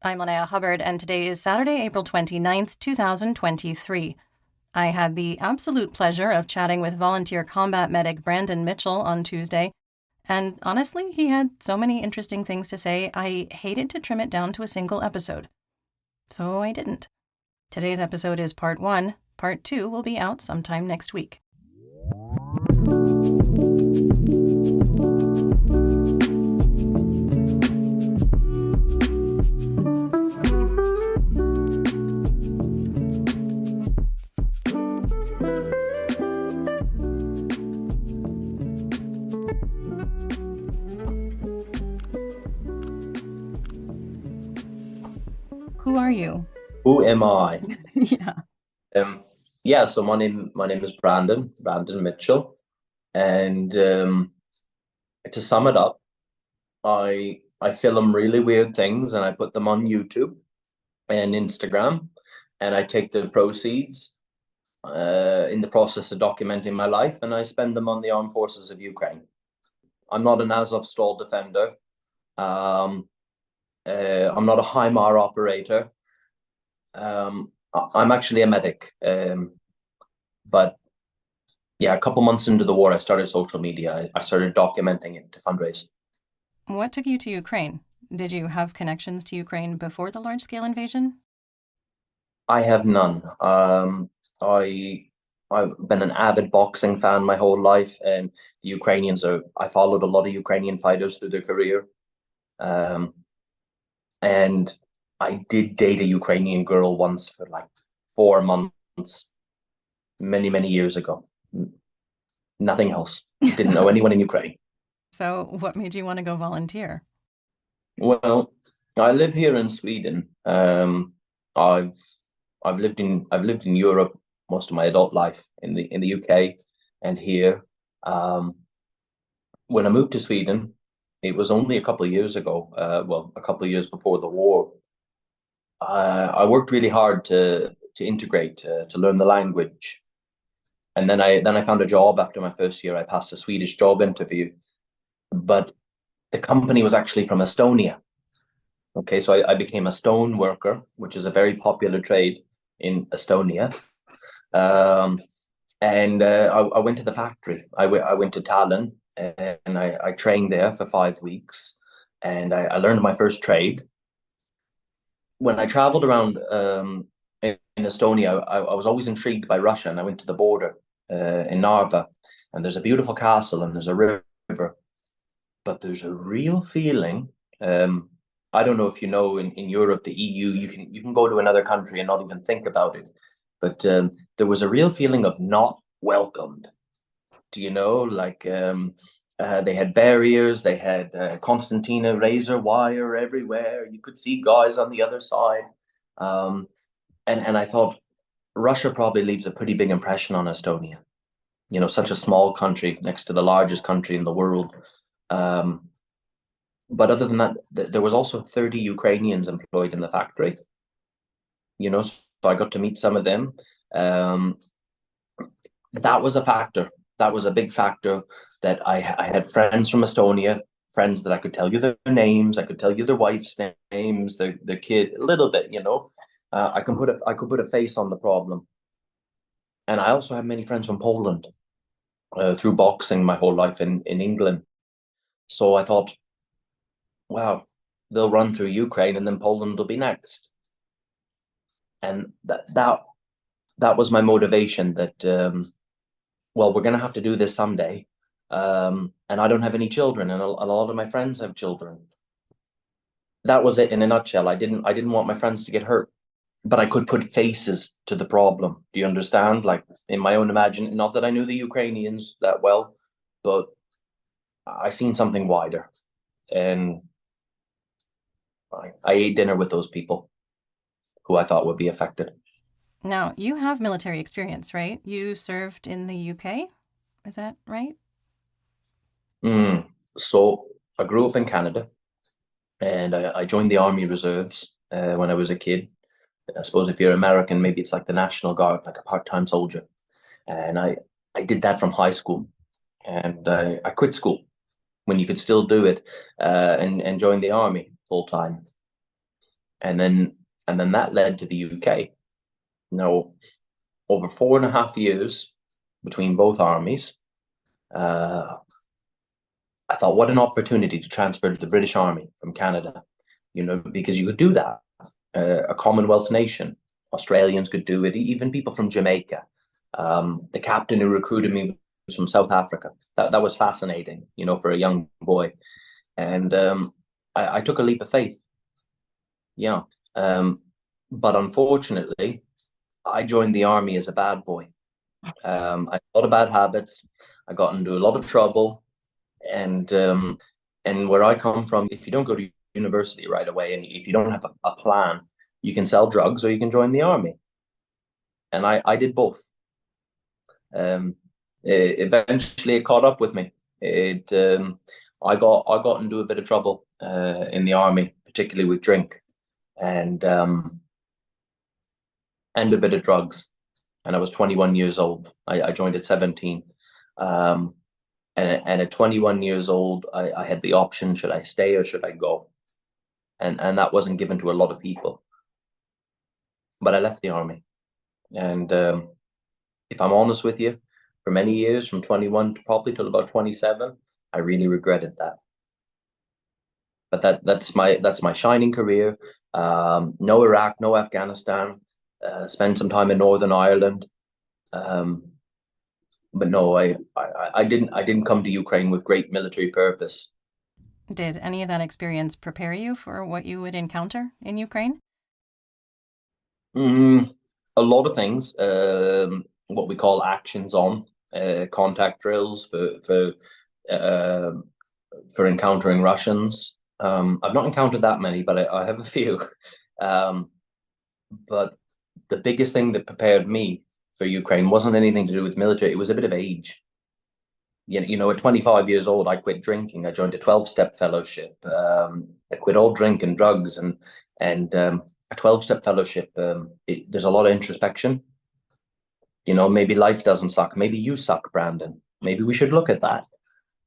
I'm Linnea Hubbard, and today is Saturday, April 29th, 2023. I had the absolute pleasure of chatting with volunteer combat medic Brandon Mitchell on Tuesday, and honestly, he had so many interesting things to say, I hated to trim it down to a single episode. So I didn't. Today's episode is part 1. Part 2 will be out sometime next week. Who are you? Who am I? Yeah. So my name is Brandon Mitchell, and to sum it up, I film really weird things and I put them on YouTube and Instagram, and I take the proceeds in the process of documenting my life, and I spend them on the armed forces of Ukraine. I'm not an Azovstal defender. Um, I'm not a HIMAR operator. I'm actually a medic. But yeah, a couple months into the war, I started social media. I started documenting it to fundraise. What took you to Ukraine? Did you have connections to Ukraine before the large-scale invasion? I have none. I I've been an avid boxing fan my whole life, and the Ukrainians are. I followed a lot of Ukrainian fighters through their career, um, and I did date a Ukrainian girl once for like 4 months, many years ago. Nothing else. Didn't know anyone in Ukraine. So, what made you want to go volunteer? Well, I live here in Sweden. I've I've lived in Europe most of my adult life in the UK and here. Um, when I moved to Sweden, it was only a couple of years ago. Well, a couple of years before the war. I worked really hard to integrate, to learn the language, and then I found a job after my first year. I passed a Swedish job interview, but the company was actually from Estonia. Okay, so I became a stone worker, which is a very popular trade in Estonia. Um, and I went to the factory. I went to Tallinn, and I trained there for 5 weeks, and I learned my first trade. When I traveled around in Estonia, I was always intrigued by Russia, and I went to the border in Narva, and there's a beautiful castle and there's a river, but there's a real feeling. I don't know if you know, in Europe, the EU, you can go to another country and not even think about it. But there was a real feeling of not welcomed. Do you know? Like they had barriers, they had Constantina razor wire everywhere. You could see guys on the other side. Um, and I thought Russia probably leaves a pretty big impression on Estonia. You know, such a small country next to the largest country in the world. Um, but other than that, there was also 30 Ukrainians employed in the factory. You know, so I got to meet some of them. Um, that was a factor. That was a big factor that I had friends from Estonia, friends that I could tell you their names, I could tell you their wife's names, their kid, a little bit, you know. I could put a face on the problem. And I also have many friends from Poland through boxing my whole life in England. So I thought, wow, they'll run through Ukraine and then Poland will be next. And that was my motivation that well, we're going to have to do this someday. And I don't have any children, and a lot of my friends have children. That was it in a nutshell. I didn't want my friends to get hurt, but I could put faces to the problem. Do you understand? Like in my own imagine, not that I knew the Ukrainians that well, but I seen something wider, and I ate dinner with those people who I thought would be affected. Now, you have military experience, right? You served in the UK? Is that right? Mm. So I grew up in Canada, and I joined the Army Reserves when I was a kid. I suppose if you're American, maybe it's like the National Guard, like a part-time soldier. And I did that from high school, and I quit school when you could still do it, and joined the army full time. and then that led to the UK. Now, over 4.5 years between both armies, uh, I thought, what an opportunity to transfer to the British Army from Canada, because you could do that. A Commonwealth nation, Australians could do it, even people from Jamaica. The captain who recruited me was from South Africa. That was fascinating, for a young boy. And I took a leap of faith. Yeah. But unfortunately, I joined the army as a bad boy. I had a lot of bad habits. I got into a lot of trouble. And where I come from, if you don't go to university right away and if you don't have a plan, you can sell drugs or you can join the army. And I did both. Eventually it caught up with me. I got into a bit of trouble in the army, particularly with drink and a bit of drugs. And I was 21 years old. I joined at 17. And at 21 years old, I had the option, should I stay or should I go? And that wasn't given to a lot of people. But I left the army. And if I'm honest with you, for many years, from 21 to probably till about 27, I really regretted that. But that's my shining career. No Iraq, no Afghanistan. Spent some time in Northern Ireland. But no, I didn't come to Ukraine with great military purpose. Did any of that experience prepare you for what you would encounter in Ukraine? A lot of things. What we call actions on contact drills uh, for encountering Russians. I've not encountered that many, but I have a few. Um, but the biggest thing that prepared me for Ukraine wasn't anything to do with military. It was a bit of age. At 25 years old, I quit drinking. I joined a 12-step fellowship. I quit all drink and drugs, and a 12-step fellowship. There's a lot of introspection. Maybe life doesn't suck. Maybe you suck, Brandon. Maybe we should look at that.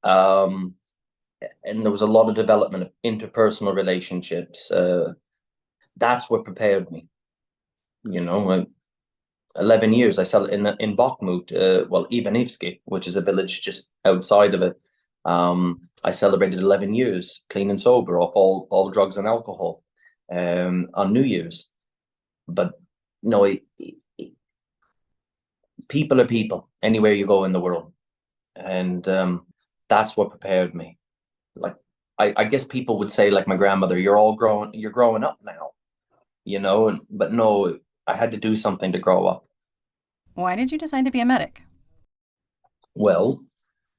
And there was a lot of development of interpersonal relationships. That's what prepared me. 11 years I settled in Bakhmut, Ivanivsky, which is a village just outside of it. I celebrated 11 years clean and sober off all drugs and alcohol on New Year's. But no, people are people anywhere you go in the world, and that's what prepared me. Like I guess people would say, like my grandmother, you're growing up now, but no, I had to do something to grow up. Why did you decide to be a medic? Well,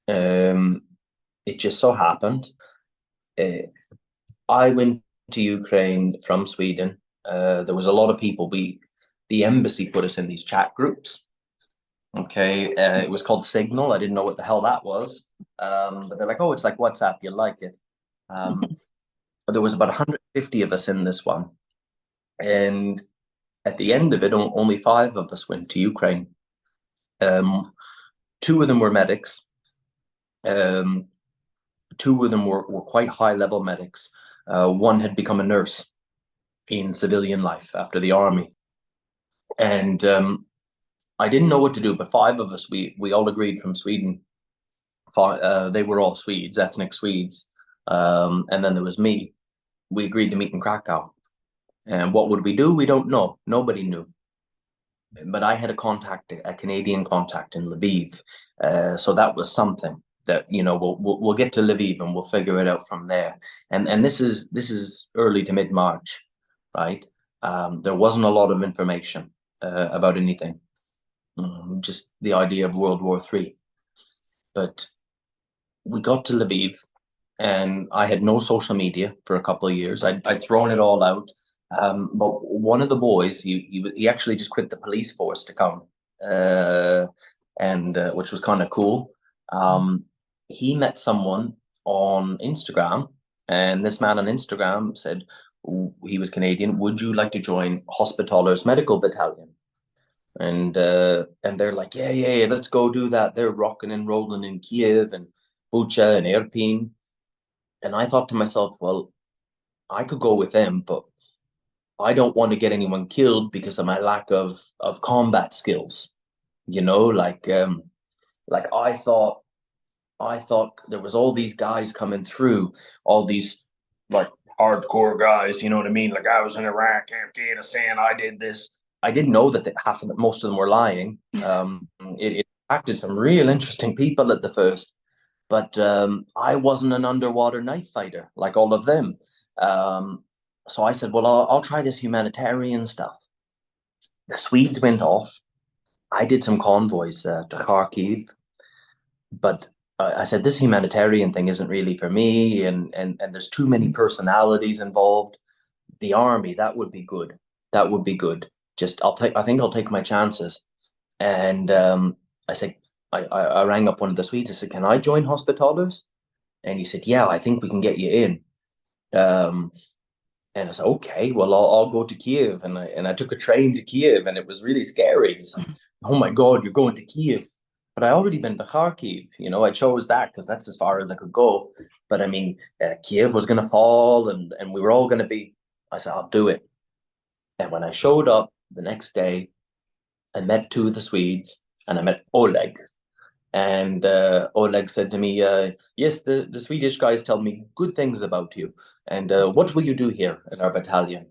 it just so happened. Uh, I went to Ukraine from Sweden. There was a lot of people. The embassy put us in these chat groups. Okay, it was called Signal. I didn't know what the hell that was. But they're like, oh, it's like WhatsApp. You like it? But there was about 150 of us in this one, and at the end of it, only 5 of us went to Ukraine. 2 of them were medics. 2 of them were quite high level medics. One had become a nurse in civilian life after the army. And I didn't know what to do, but 5 of us, we all agreed from Sweden. They were all Swedes, ethnic Swedes. And then there was me. We agreed to meet in Krakow. And what would we do? We don't know. Nobody knew. But I had a Canadian contact in Lviv. So that was something that, we'll get to Lviv and we'll figure it out from there. And this is early to mid-March, right? There wasn't a lot of information about anything. Just the idea of World War III. But we got to Lviv, and I had no social media for a couple of years. I'd thrown it all out. But one of the boys, he actually just quit the police force to come, and which was kind of cool. He met someone on Instagram, and this man on Instagram said he was Canadian. Would you like to join Hospitallers Medical Battalion? And they're like, yeah, let's go do that. They're rocking and rolling in Kiev and Bucha and Irpin. And I thought to myself, well, I could go with them, but I don't want to get anyone killed because of my lack of combat skills. You know, like I thought there was all these guys coming through, all these like hardcore guys, you know what I mean? Like I was in Iraq, Afghanistan, I did this. I didn't know that most of them were lying. It attracted some real interesting people at the first, but I wasn't an underwater knife fighter like all of them. Um, so I said, well, I'll try this humanitarian stuff. The Swedes went off. I did some convoys to Kharkiv, but I said this humanitarian thing isn't really for me, and there's too many personalities involved. The army, that would be good. That would be good. Just I think I'll take my chances. And I said I rang up one of the Swedes. I said, can I join Hospitallers? And he said, yeah, I think we can get you in. Um, and I said, okay, well, I'll go to Kiev. And I took a train to Kiev, and it was really scary. It's like, oh my God, you're going to Kiev. But I already been to Kharkiv. You know, I chose that because that's as far as I could go. But I mean, Kiev was going to fall, and we were all going to be. I said, I'll do it. And when I showed up the next day, I met two of the Swedes, and I met Oleg. And Oleg said to me, yes, the Swedish guys tell me good things about you. And what will you do here at our battalion?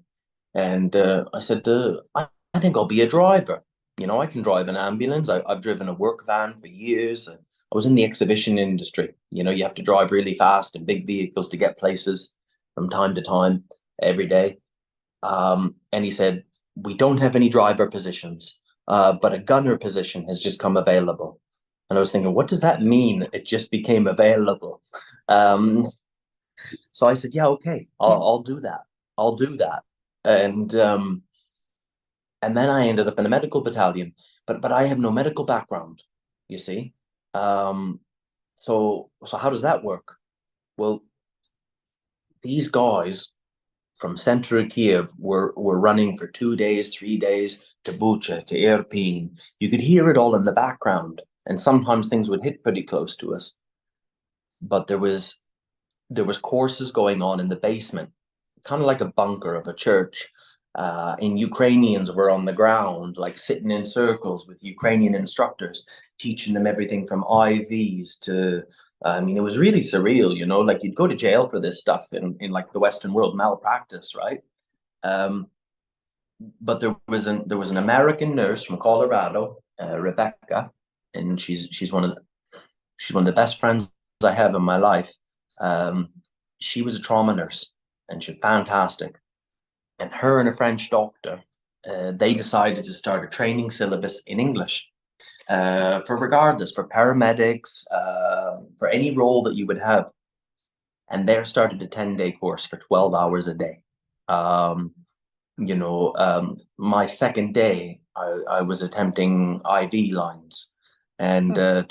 And I said, I think I'll be a driver. You know, I can drive an ambulance. I've driven a work van for years. I was in the exhibition industry. You know, you have to drive really fast and big vehicles to get places from time to time every day. And he said, we don't have any driver positions, but a gunner position has just come available. And I was thinking, what does that mean? It just became available. Um, so I said, yeah, okay, I'll do that. I'll do that. And and then I ended up in a medical battalion, but I have no medical background, you see. Um, so how does that work? Well, these guys from center of Kiev were running for 2 days, 3 days to Bucha, to Irpin. You could hear it all in the background, and sometimes things would hit pretty close to us. But there was courses going on in the basement, kind of like a bunker of a church. And Ukrainians were on the ground, like sitting in circles with Ukrainian instructors, teaching them everything from IVs to, I mean, it was really surreal, you know, like you'd go to jail for this stuff in like the Western world, malpractice, right? Um, but there was an American nurse from Colorado, Rebecca, and she's one of the best friends I have in my life. Um, she was a trauma nurse, and she's fantastic. And her and a French doctor, they decided to start a training syllabus in English for regardless, for paramedics, for any role that you would have. And they started a 10-day course for 12 hours a day. My second day, I was attempting IV lines, and to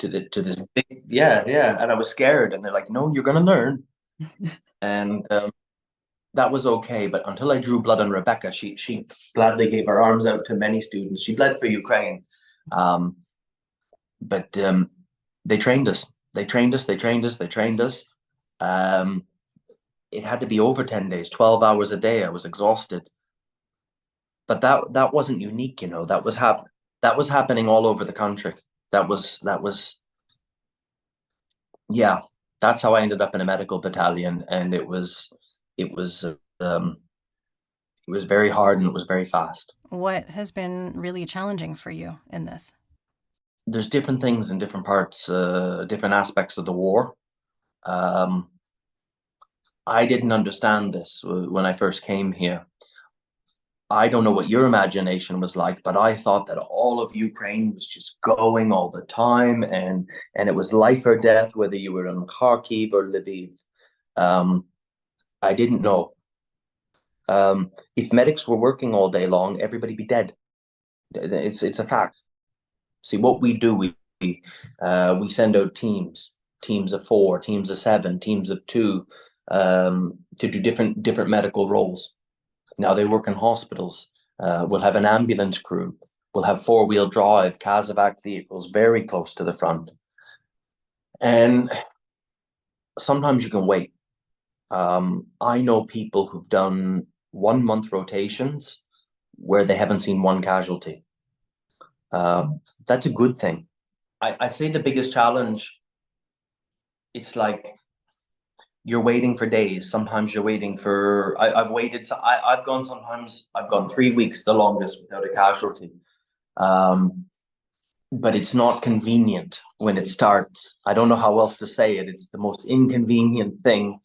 this big, yeah, and I was scared, and they're like, "No, you're gonna learn," and that was okay. But until I drew blood on Rebecca, she gladly gave her arms out to many students. She bled for Ukraine, um, but they trained us. They trained us. They trained us. They trained us. Um, it had to be over 10 days, 12 hours a day. I was exhausted, but that wasn't unique. You know, that was happening all over the country. That was yeah. That's how I ended up in a medical battalion, and um, it was very hard and it was very fast. What has been really challenging for you in this? There's different things in different parts, different aspects of the war. Um, I didn't understand this when I first came here. I don't know what your imagination was like, but I thought that all of Ukraine was just going all the time, and it was life or death, whether you were in Kharkiv or Lviv. Um, I didn't know. If medics were working all day long, everybody be dead. It's a fact. See what we do. We send out teams of four, teams of seven, teams of two, to do different medical roles. Now they work in hospitals. We'll have an ambulance crew. We'll have four-wheel drive Kazovac vehicles very close to the front. And sometimes you can wait. I know people who've done 1 month rotations where they haven't seen one casualty. That's a good thing. I say the biggest challenge, it's like you're waiting for days. Sometimes you're waiting for, I've waited, I've gone sometimes, I've gone 3 weeks, the longest, without a casualty. But it's not convenient when it starts. I don't know how else to say it. It's the most inconvenient thing,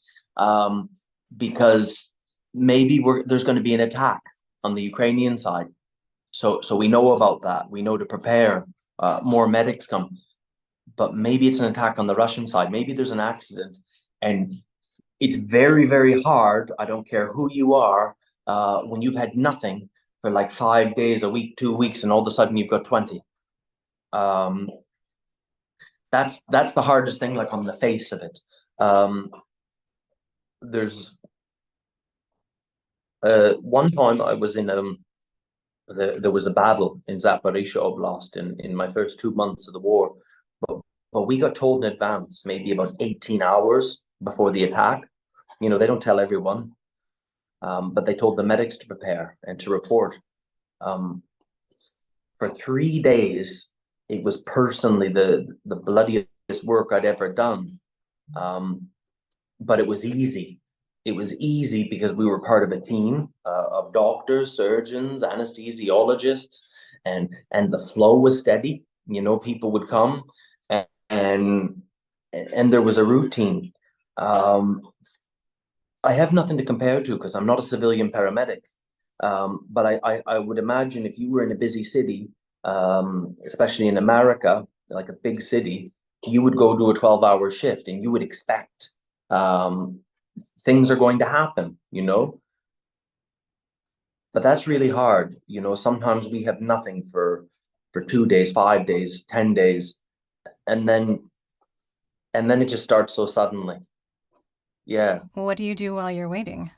because maybe there's going to be an attack on the Ukrainian side. So we know about that. We know to prepare. More medics come. But maybe it's an attack on the Russian side. Maybe there's an accident. And it's very, very hard. I don't care who you are, when you've had nothing for like 5 days, a week, 2 weeks, and all of a sudden you've got 20. That's the hardest thing, like on the face of it. There's one time I was in there was a battle in Zaporizhia Oblast in my first 2 months of the war, but we got told in advance, maybe about 18 hours before the attack. You know, they don't tell everyone, but they told the medics to prepare and to report. For 3 days, it was personally the bloodiest work I'd ever done. But it was easy. It was easy because we were part of a team of doctors, surgeons, anesthesiologists, and the flow was steady. You know, people would come, and there was a routine. I have nothing to compare to because I'm not a civilian paramedic. But I would imagine if you were in a busy city, especially in America, like a big city, you would go do a 12-hour shift and you would expect things are going to happen, you know. But that's really hard. You know, sometimes we have nothing for 2 days, 5 days, 10 days, and then it just starts so suddenly. Yeah. What do you do while you're waiting?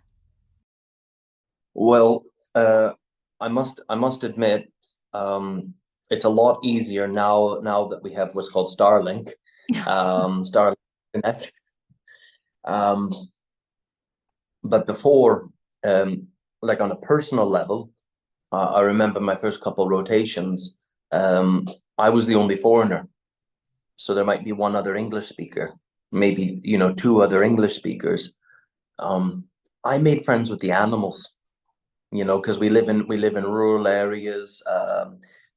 Well, I must admit, it's a lot easier now that we have what's called Starlink. Starlink internet. But before, like on a personal level, I remember my first couple rotations. I was the only foreigner, so there might be one other English speaker, maybe, you know, two other English speakers. I made friends with the animals, you know, because we live in rural areas.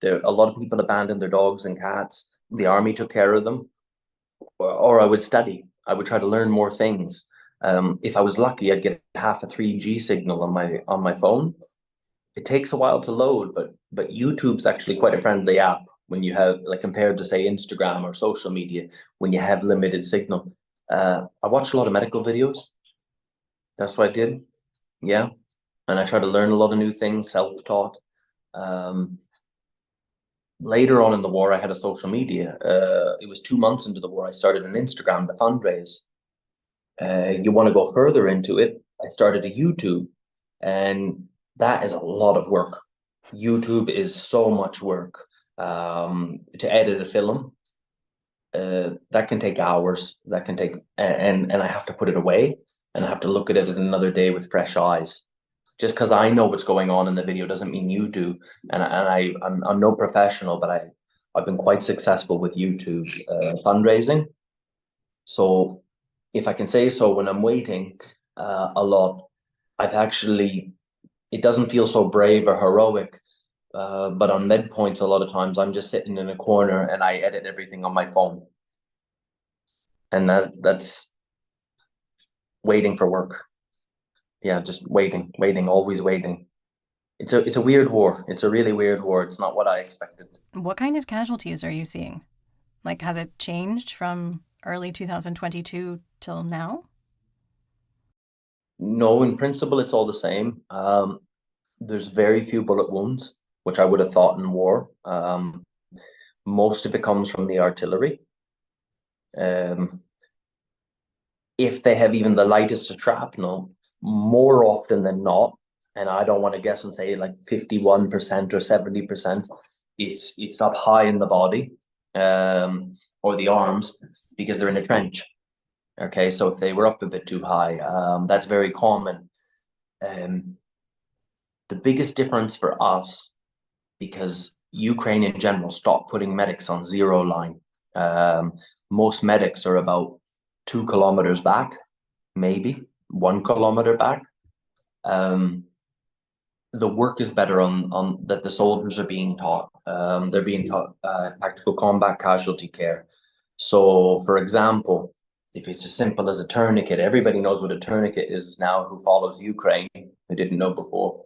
There a lot of people abandoned their dogs and cats. The army took care of them, or I would study. I would try to learn more things. If I was lucky, I'd get half a 3G signal on my phone. It takes a while to load, but YouTube's actually quite a friendly app when you have, like, compared to say Instagram or social media, when you have limited signal. I watched a lot of medical videos. That's what I did. Yeah. And I try to learn a lot of new things, self-taught. Later on in the war, I had a social media. It was 2 months into the war, I started an Instagram to fundraise. You want to go further into it, I started a YouTube, and that is a lot of work. YouTube is so much work. To edit a film, that can take hours. That can take, and I have to put it away, and I have to look at it another day with fresh eyes. Just because I know what's going on in the video doesn't mean you do. And I'm no professional, but I've been quite successful with YouTube fundraising. So if I can say so, when I'm waiting a lot, it doesn't feel so brave or heroic. But on med points, a lot of times I'm just sitting in a corner and I edit everything on my phone. And that's waiting for work. Yeah, just waiting, always waiting. It's a weird war. It's a really weird war. It's not what I expected. What kind of casualties are you seeing? Like, has it changed from early 2022 till now? No, in principle, it's all the same. There's very few bullet wounds, which I would have thought in war. Most of it comes from the artillery. If they have even the lightest shrapnel, more often than not, and I don't want to guess and say like 51% or 70%, it's up high in the body, or the arms, because they're in a trench. Okay, so if they were up a bit too high, that's very common. The biggest difference for us, because Ukraine in general stopped putting medics on zero line. Most medics are about 2 kilometers back, maybe 1 kilometer back. The work is better on that the soldiers are being taught. They're being taught tactical combat casualty care. So, for example, if it's as simple as a tourniquet, everybody knows what a tourniquet is now who follows Ukraine, who didn't know before.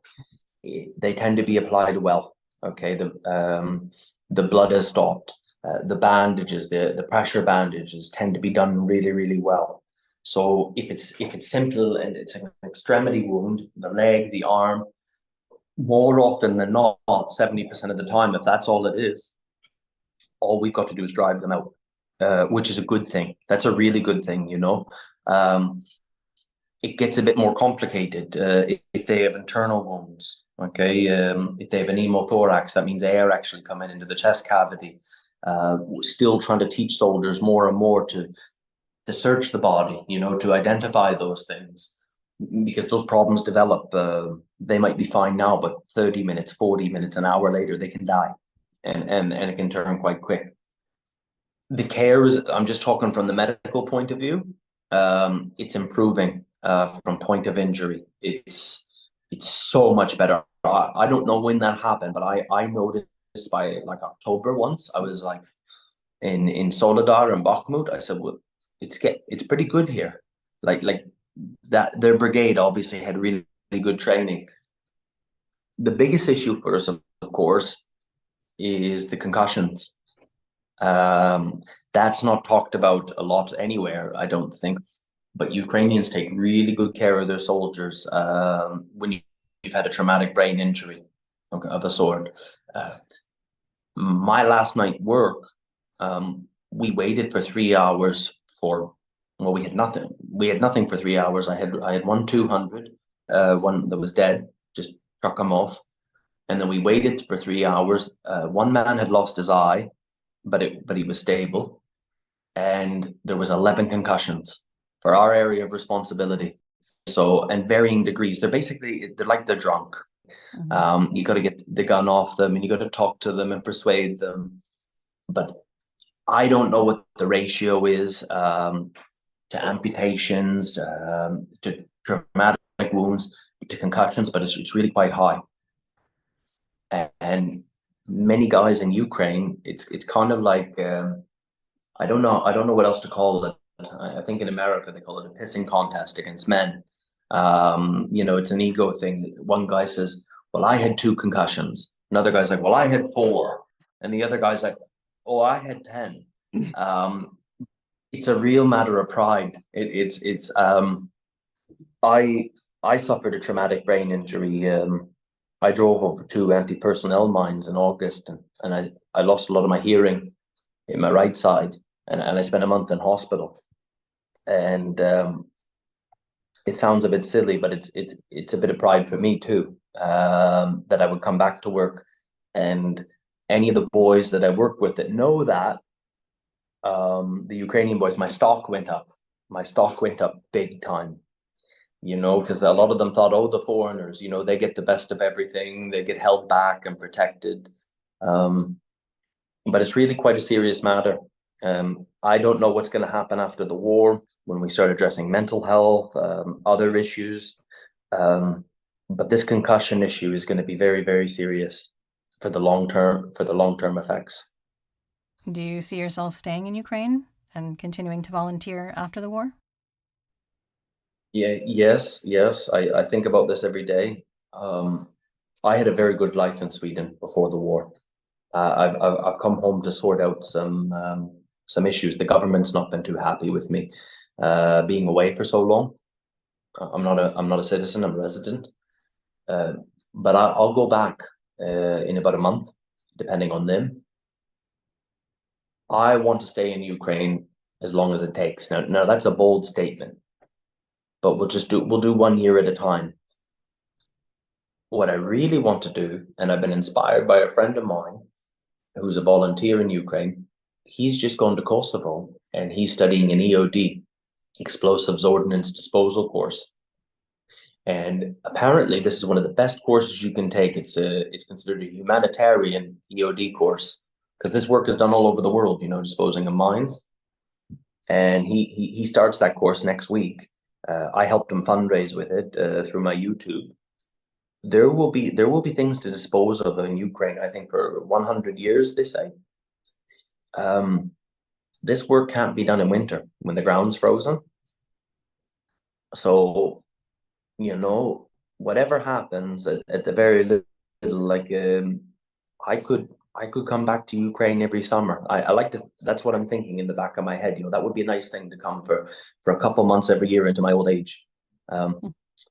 They tend to be applied well. Okay, the blood has stopped. The bandages, the pressure bandages tend to be done really, really well. So if it's simple and it's an extremity wound, the leg, the arm, more often than not, 70% of the time, if that's all it is, all we've got to do is drive them out, which is a good thing. That's a really good thing, you know. It gets a bit more complicated if they have internal wounds. Okay, if they have an hemothorax, that means air actually coming into the chest cavity. We're still trying to teach soldiers more and more to search the body, you know, to identify those things, because those problems develop. They might be fine now, but 30 minutes, 40 minutes, an hour later, they can die, and it can turn quite quick. The care is, I'm just talking from the medical point of view, it's improving from point of injury. It's so much better. I don't know when that happened, but I noticed by like October once, I was like in Soledar and Bakhmut. I said, well, it's pretty good here. Like that, their brigade obviously had really, really good training. The biggest issue for us, of course, is the concussions. That's not talked about a lot anywhere, I don't think. But Ukrainians take really good care of their soldiers when you've had a traumatic brain injury of a sort. My last night work, we waited for 3 hours for, well, we had nothing. We had nothing for 3 hours. I had one 200, one that was dead, just struck him off. And then we waited for 3 hours. One man had lost his eye, but he was stable. And there was 11 concussions for our area of responsibility. So, and varying degrees. They're like they're drunk. You got to get the gun off them, and you got to talk to them and persuade them. But I don't know what the ratio is to amputations, to traumatic wounds, to concussions, but it's really quite high. And many guys in Ukraine, it's kind of like I don't know what else to call it. I think in America they call it a pissing contest against men. You know, it's an ego thing. One guy says, well, I had 2 concussions. Another guy's like, well, I had 4. And the other guy's like, oh, I had 10. It's a real matter of pride. I suffered a traumatic brain injury. I drove over 2 anti-personnel mines in August, and I lost a lot of my hearing in my right side, and I spent a month in hospital. And it sounds a bit silly, but it's a bit of pride for me too, that I would come back to work, and any of the boys that I work with that know that, the Ukrainian boys, my stock went up. My stock went up big time, you know, because a lot of them thought, oh, the foreigners, you know, they get the best of everything. They get held back and protected. But it's really quite a serious matter. I don't know what's going to happen after the war when we start addressing mental health, other issues. But this concussion issue is going to be very, very serious for the long term effects. Do you see yourself staying in Ukraine and continuing to volunteer after the war? Yeah, yes. I think about this every day. I had a very good life in Sweden before the war. I've come home to sort out some issues. The government's not been too happy with me being away for so long. I'm not a citizen. I'm a resident. But I'll go back in about a month, depending on them. I want to stay in Ukraine as long as it takes. Now that's a bold statement, but we'll do 1 year at a time. What I really want to do, and I've been inspired by a friend of mine who's a volunteer in Ukraine. He's just gone to Kosovo and he's studying an EOD, Explosives Ordnance Disposal course. And apparently, this is one of the best courses you can take. It's considered a humanitarian EOD course because this work is done all over the world, disposing of mines. And he starts that course next week. I helped him fundraise with it through my YouTube. There will be things to dispose of in Ukraine, I think, for 100 years, they say. Um, this work can't be done in winter when the ground's frozen. So, whatever happens at the very little, like I could I could come back to Ukraine every summer. I like to. That's what I'm thinking in the back of my head. That would be a nice thing to come for a couple months every year into my old age.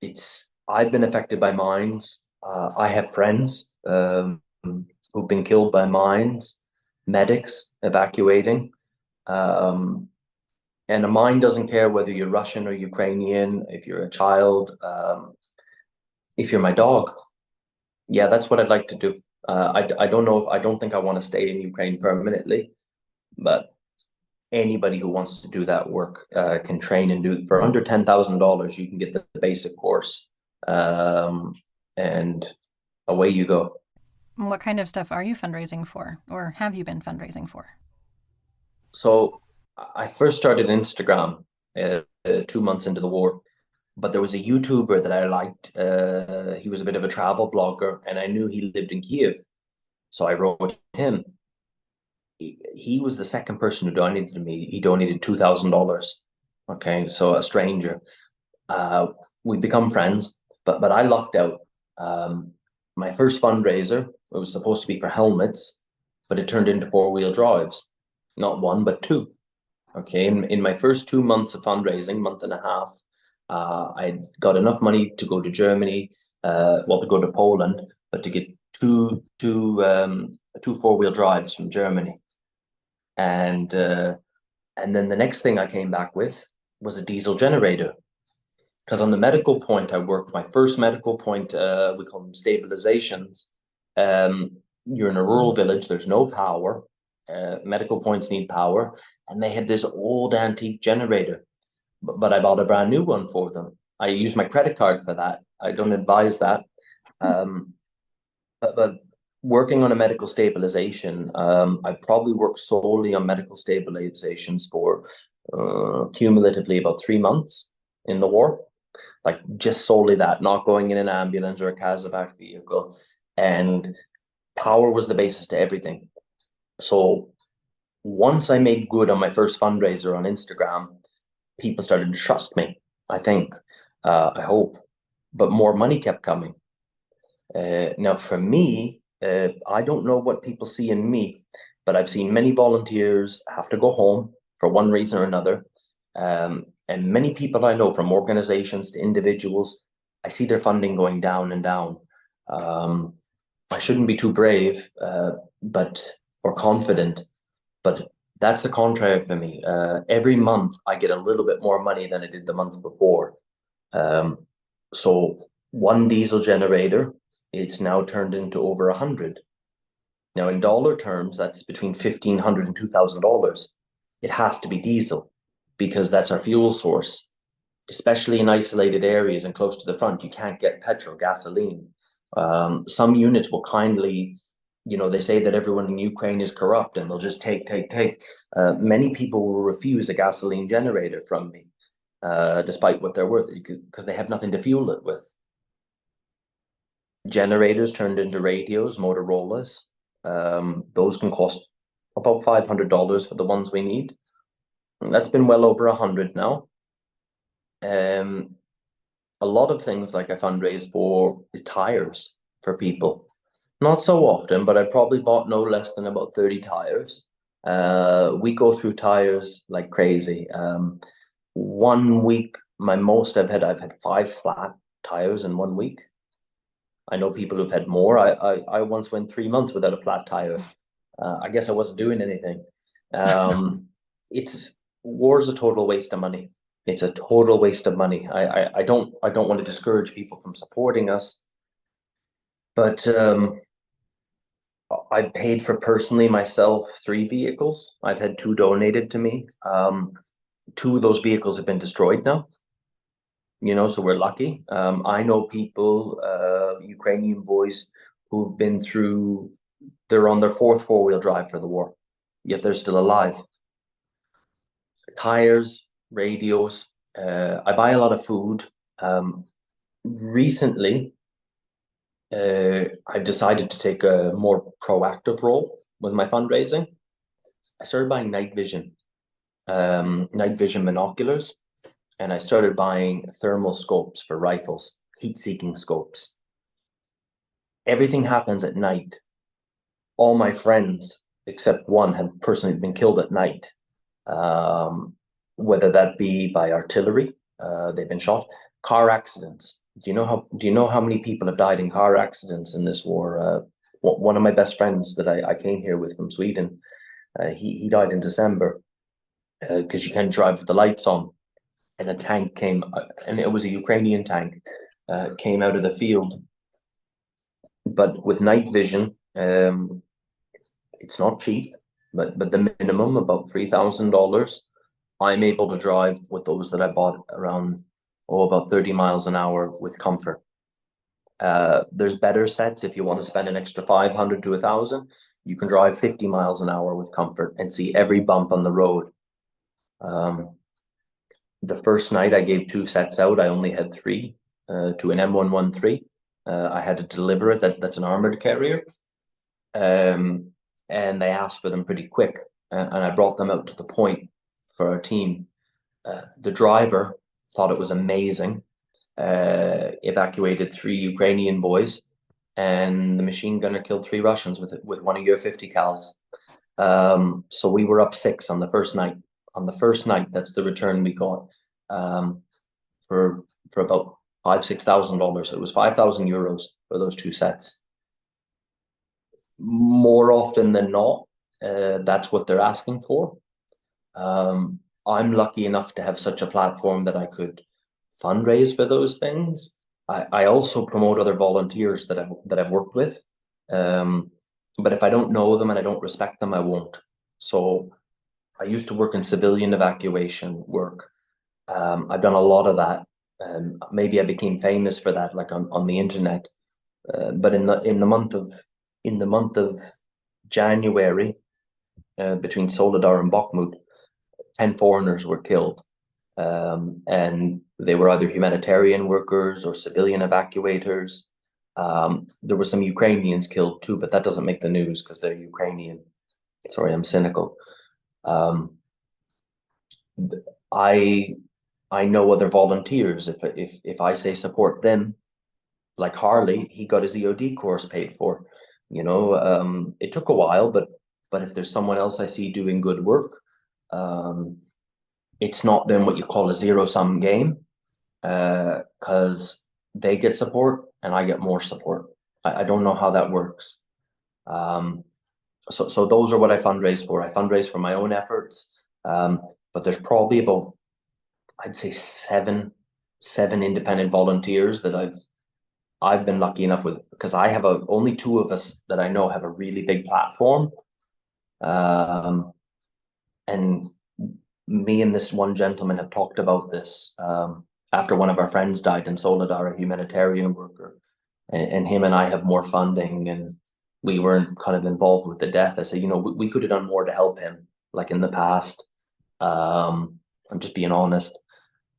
It's I've been affected by mines. I have friends who've been killed by mines, medics evacuating. Um, and a mine doesn't care whether you're Russian or Ukrainian, if you're a child, if you're my dog. Yeah, that's what I'd like to do. I don't know if I don't think I want to stay in Ukraine permanently, but anybody who wants to do that work can train and do for under $10,000. You can get the basic course, and away you go. What kind of stuff are you fundraising for, or have you been fundraising for? So I first started Instagram 2 months into the war, but there was a YouTuber that I liked. He was a bit of a travel blogger, and I knew he lived in Kiev, so I wrote him. He was the second person who donated to me. He donated $2,000. Okay, so a stranger. Uh, we become friends, but I lucked out. Um, my first fundraiser, it was supposed to be for helmets, but it turned into four-wheel drives, not one but two. Okay, in my first 2 months of fundraising, month and a half, I got enough money to go to Germany, to go to Poland, but to get two four-wheel drives from Germany, and then the next thing I came back with was a diesel generator. Because on the medical point I worked, my first medical point, we call them stabilizations. You're in a rural village, there's no power. Medical points need power, and they had this old antique generator, but I bought a brand new one for them. I used my credit card for that. I don't advise that. Um, but working on a medical stabilization, I probably worked solely on medical stabilizations for cumulatively about 3 months in the war, like just solely that, not going in an ambulance or a casevac vehicle. And power was the basis to everything. So once I made good on my first fundraiser on Instagram, people started to trust me, I think, I hope, but more money kept coming. Now, for me, I don't know what people see in me, but I've seen many volunteers have to go home for one reason or another. And many people I know, from organizations to individuals, I see their funding going down and down. I shouldn't be too brave, or confident, but that's the contrary for me. Every month I get a little bit more money than I did the month before. So one diesel generator, it's now turned into over 100. Now, in dollar terms, that's between $1,500 and $2,000. It has to be diesel because that's our fuel source, especially in isolated areas and close to the front. You can't get petrol, gasoline. Some units will kindly, they say that everyone in Ukraine is corrupt and they'll just take. Many people will refuse a gasoline generator from me, despite what they're worth, because they have nothing to fuel it with. Generators turned into radios, Motorola's. Those can cost about $500 for the ones we need. And that's been well over 100 now. A lot of things like I fundraise for is tires for people. Not so often, but I probably bought no less than about 30 tires. We go through tires like crazy. 1 week, my most I've had 5 flat tires in 1 week. I know people who've had more. I once went 3 months without a flat tire. I guess I wasn't doing anything. It's War's a total waste of money. It's a total waste of money. I don't want to discourage people from supporting us, but I paid for personally myself 3 vehicles. I've had 2 donated to me. 2 of those vehicles have been destroyed now. So we're lucky. I know people, Ukrainian boys who've been through, they're on their fourth four-wheel drive for the war, yet they're still alive. Tires, radios. I buy a lot of food. Recently, I've decided to take a more proactive role with my fundraising. I started buying night vision binoculars, and I started buying thermal scopes for rifles, heat-seeking scopes. Everything happens at night. All my friends, except one, have personally been killed at night, whether that be by artillery, they've been shot, car accidents. Do you know how many people have died in car accidents in this war? One of my best friends that I came here with from Sweden, he died in December because you can't drive with the lights on, and a tank came, and it was a Ukrainian tank, came out of the field. But with night vision, it's not cheap, but the minimum, about $3,000, I'm able to drive with those that I bought around, about 30 miles an hour with comfort. There's better sets if you want to spend an extra 500 to 1,000. You can drive 50 miles an hour with comfort and see every bump on the road. The first night I gave 2 sets out, I only had 3 to an M113. I had to deliver it. That's an armored carrier. And they asked for them pretty quick. And I brought them out to the point for our team. The driver thought it was amazing. Evacuated 3 Ukrainian boys, and the machine gunner killed 3 Russians with one of your 50 cals. So we were up 6 on the first night. On the first night, that's the return we got, for about $5,000-6,000. It was €5,000 for those 2 sets. More often than not, that's what they're asking for. I'm lucky enough to have such a platform that I could fundraise for those things. I also promote other volunteers that I've worked with. But if I don't know them and I don't respect them, I won't. So I used to work in civilian evacuation work. I've done a lot of that. Maybe I became famous for that, like on the internet. But in the month of January, between Soledar and Bakhmut, 10 foreigners were killed. And they were either humanitarian workers or civilian evacuators. There were some Ukrainians killed too, but that doesn't make the news because they're Ukrainian. Sorry, I'm cynical. I know other volunteers. If I say support them, like Harley, he got his EOD course paid for. It took a while, but if there's someone else I see doing good work, it's not then what you call a zero-sum game, because they get support and I get more support. I don't know how that works. So those are what I fundraise for. I fundraise for my own efforts, but there's probably about, I'd say, seven independent volunteers that I've been lucky enough with, because I have only 2 of us that I know have a really big platform, and me and this one gentleman have talked about this after one of our friends died in Soledar, a humanitarian worker, and him and I have more funding, and we weren't kind of involved with the death. I said, we could have done more to help him, like in the past. I'm just being honest.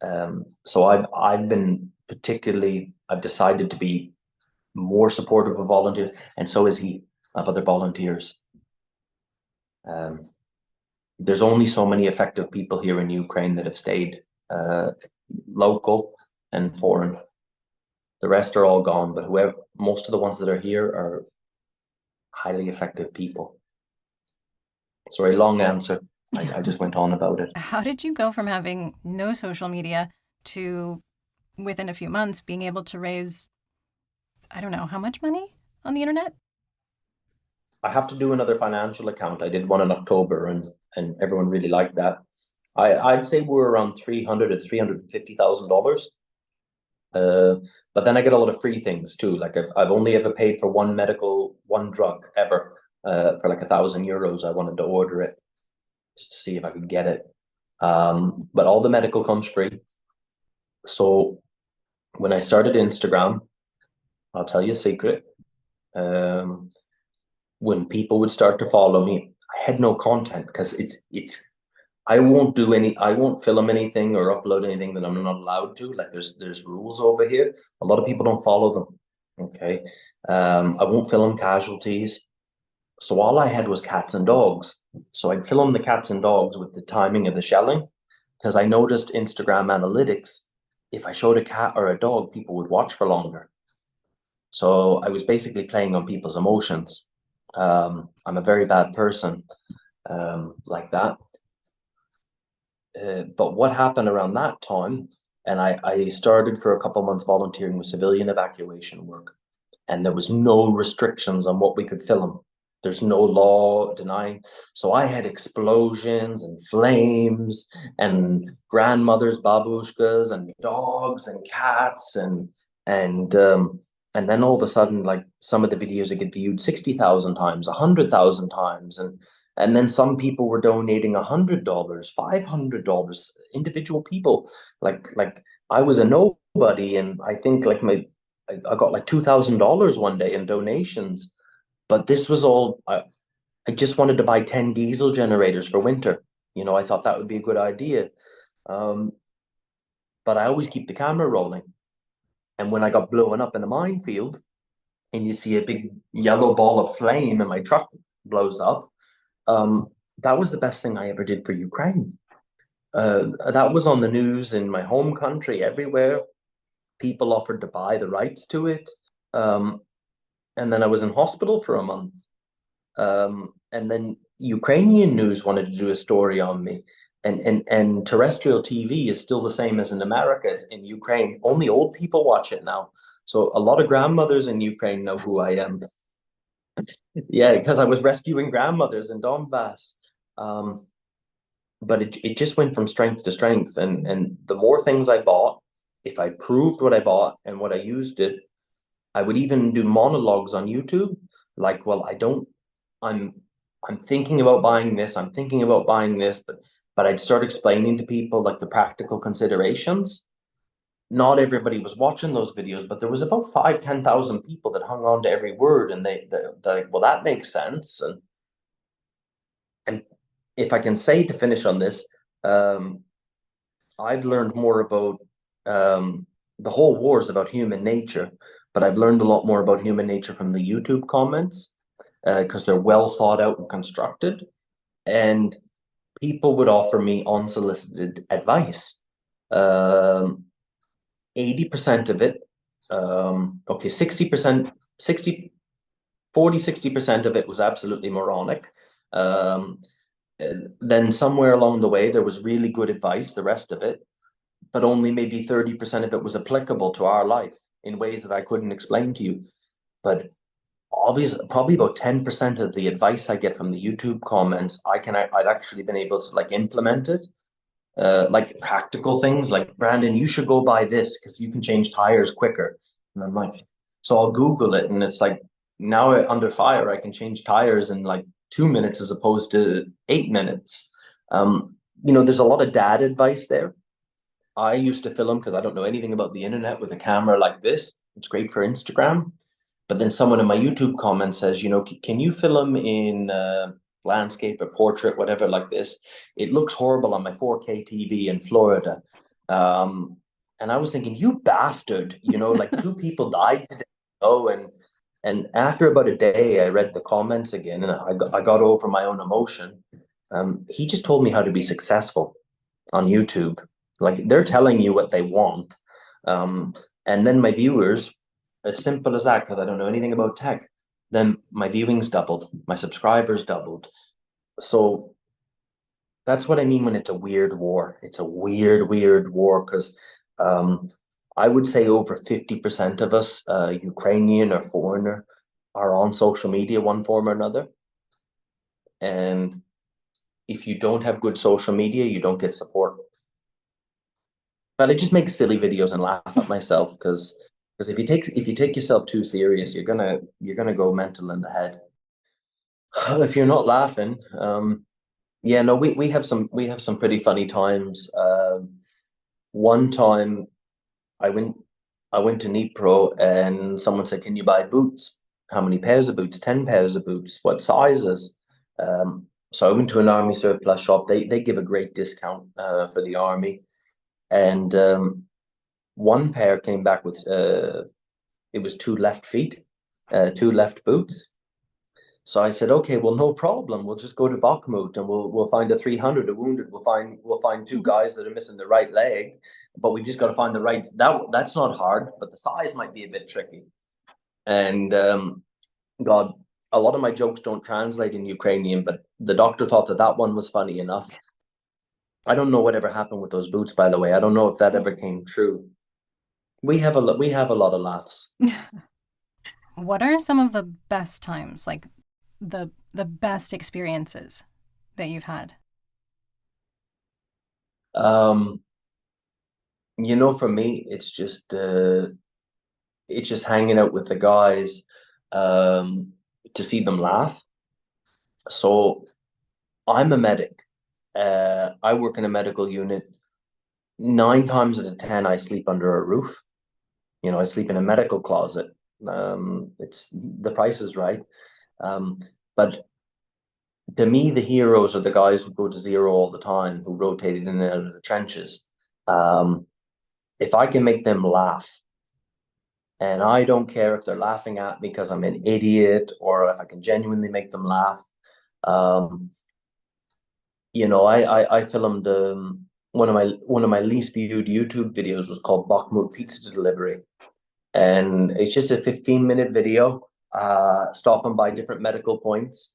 So I've decided to be more supportive of volunteers, and so is he, of other volunteers. There's only so many effective people here in Ukraine that have stayed, local and foreign. The rest are all gone, but most of the ones that are here are highly effective people. Sorry, long answer. I just went on about it. How did you go from having no social media to, within a few months, being able to raise, I don't know, how much money on the internet? I have to do another financial account. I did one in October, and everyone really liked that. I'd say we're around $300,000 to $350,000. But then I get a lot of free things too. Like I've only ever paid for one drug ever, for like €1,000. I wanted to order it just to see if I could get it. But all the medical comes free. So When I started Instagram, I'll tell you a secret. Um, when people would start to follow me, I had no content because it's I won't film anything or upload anything that I'm not allowed to. Like there's rules over here. A lot of people don't follow them. Okay. I won't film casualties. So all I had was cats and dogs. So I'd film the cats and dogs with the timing of the shelling because I noticed Instagram analytics. If I showed a cat or a dog, people would watch for longer. So I was basically playing on people's emotions. I'm a very bad person like that. But what happened around that time, and I started for a couple of months volunteering with civilian evacuation work, and there was no restrictions on what we could film. There's no law denying. So I had explosions and flames and grandmothers, babushkas, and dogs and cats and um, and then all of a sudden, like some of the videos would get viewed 60,000 times, 100,000 times, and then some people were donating $100, $500, individual people. Like I was a nobody, and I think like I got like $2,000 one day in donations. But this was all I just wanted to buy 10 diesel generators for winter. I thought that would be a good idea. Um, but I always keep the camera rolling. And when I got blown up in a minefield, and you see a big yellow ball of flame and my truck blows up, that was the best thing I ever did for Ukraine. That was on the news in my home country, everywhere. People offered to buy the rights to it. Um, and then I was in hospital for a month. And then Ukrainian news wanted to do a story on me. And terrestrial TV is still the same as in America. In Ukraine, only old people watch it now. So a lot of grandmothers in Ukraine know who I am. Yeah, because I was rescuing grandmothers in Donbass. Um, but it just went from strength to strength. And the more things I bought, if I proved what I bought and what I used it, I would even do monologues on YouTube. Like, well, I'm I'm thinking about buying this, I'm thinking about buying this, but I'd start explaining to people like the practical considerations. Not everybody was watching those videos, but there was about 5, 10,000 people that hung on to every word, and they're like, well, that makes sense. And if I can say to finish on this, um, I've learned more about the whole war is about human nature, but I've learned a lot more about human nature from the YouTube comments because they're well thought out and constructed. And people would offer me unsolicited advice. 80% of it, okay, 60%, 60, 40, 60% of it was absolutely moronic. Um, then somewhere along the way, there was really good advice, the rest of it, but only maybe 30% of it was applicable to our life in ways that I couldn't explain to you. But obviously, probably about 10% of the advice I get from the YouTube comments, I've actually been able to like implement it. Like practical things like, Brandon, you should go buy this because you can change tires quicker. And I'm like, so I'll Google it, and it's like now under fire, I can change tires in like 2 minutes as opposed to 8 minutes. There's a lot of dad advice there. I used to film because I don't know anything about the internet with a camera like this. It's great for Instagram. But then someone in my YouTube comment says, can you film in landscape or portrait, whatever, like this? It looks horrible on my 4K TV in Florida. And I was thinking, you bastard, like two people died today. Oh, and after about a day, I read the comments again, and I got over my own emotion. He just told me how to be successful on YouTube. Like they're telling you what they want. Um, and then my viewers, as simple as that, because I don't know anything about tech, then my viewings doubled, my subscribers doubled. So that's what I mean when it's a weird war. It's a weird, weird war because I would say over 50% of us, Ukrainian or foreigner, are on social media one form or another. And if you don't have good social media, you don't get support. But I just make silly videos and laugh at myself because if you take yourself too serious, you're gonna go mental in the head. If you're not laughing, yeah, no, we have some pretty funny times. One time I went I went to Pro and someone said, "Can you buy boots? How many pairs of boots? 10 pairs of boots. What sizes?" So I went to an army surplus shop. They give a great discount for the army, and one pair came back with it was two left feet, two left boots. So I said, "Okay, well, no problem. We'll just go to Bakhmut and we'll find a 300, a wounded. We'll find two guys that are missing the right leg, but we just got to find the right. That's not hard, but the size might be a bit tricky." And God, a lot of my jokes don't translate in Ukrainian, but the doctor thought that one was funny enough. I don't know whatever happened with those boots, by the way. I don't know if that ever came true. We have a lot of laughs. What are some of the best times, like the best experiences that you've had? For me, it's just hanging out with the guys to see them laugh. So I'm a medic. I work in a medical unit. 9 times out of 10, I sleep under a roof. I sleep in a medical closet. It's the price is right. But to me, the heroes are the guys who go to zero all the time, who rotated in and out of the trenches. If I can make them laugh, and I don't care if they're laughing at me because I'm an idiot, or if I can genuinely make them laugh. I filmed one of my least viewed YouTube videos was called Bakhmut Pizza Delivery, and it's just a 15-minute video, stopping by different medical points.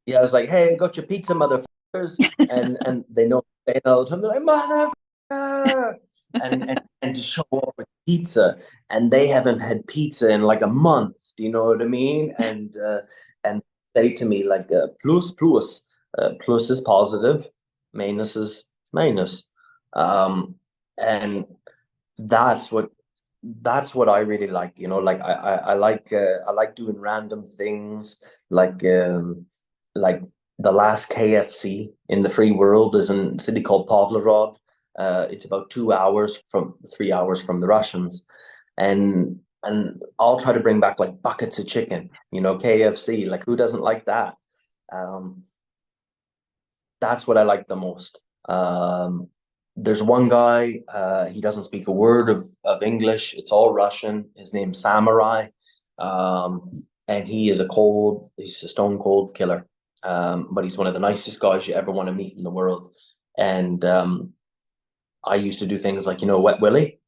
Yeah, I was like, "Hey, got your pizza, motherfuckers," and they know they're like, "Motherfucker," and to show up with pizza, and they haven't had pizza in like a month. Do you know what I mean? And say to me like, plus plus, plus is positive, minus is minus, and that's what I really like. Like I like doing random things, like the last KFC in the free world is in a city called Pavlograd. It's about 3 hours from the Russians, and I'll try to bring back like buckets of chicken. KFC. Like, who doesn't like that? That's what I like the most. There's one guy. He doesn't speak a word of English. It's all Russian. His name's Samurai, and he's a stone cold killer. But he's one of the nicest guys you ever want to meet in the world. And I used to do things like, Wet Willie.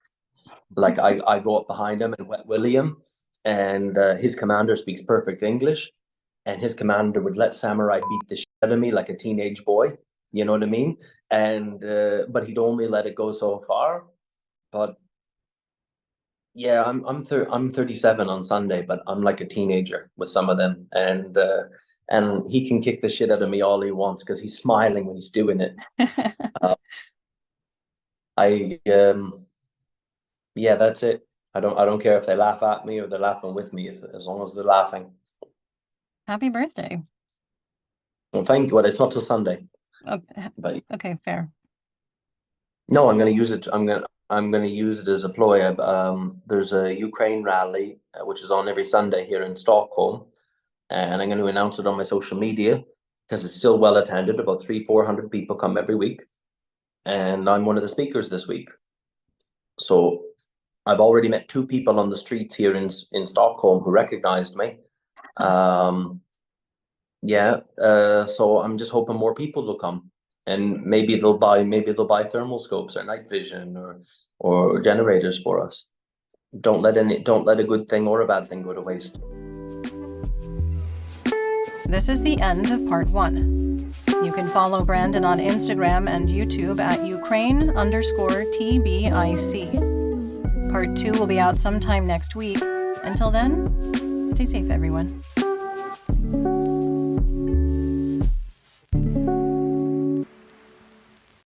Like I go up behind him and Wet Willie him, and his commander speaks perfect English, and his commander would let Samurai beat the shit out of me like a teenage boy. You know what I mean? And but he'd only let it go so far. But yeah, I'm 37 on Sunday, but I'm like a teenager with some of them, and he can kick the shit out of me all he wants because he's smiling when he's doing it. Yeah, that's it. I don't care if they laugh at me or they're laughing with me, as long as they're laughing. Happy birthday. Well, thank you. Well, it's not till Sunday. But okay, fair. No, I'm going to use it. I'm going to use it as a ploy. There's a Ukraine rally which is on every Sunday here in Stockholm, and I'm going to announce it on my social media because it's still well attended. About 300-400 people come every week, and I'm one of the speakers this week. So I've already met 2 people on the streets here in Stockholm who recognized me. So I'm just hoping more people will come, and maybe they'll buy thermal scopes or night vision or generators for us. Don't let a good thing or a bad thing go to waste. This is the end of part 1. You can follow Brandon on Instagram and YouTube at Ukraine_TBIC. Part 2 will be out sometime next week. Until then, stay safe, everyone.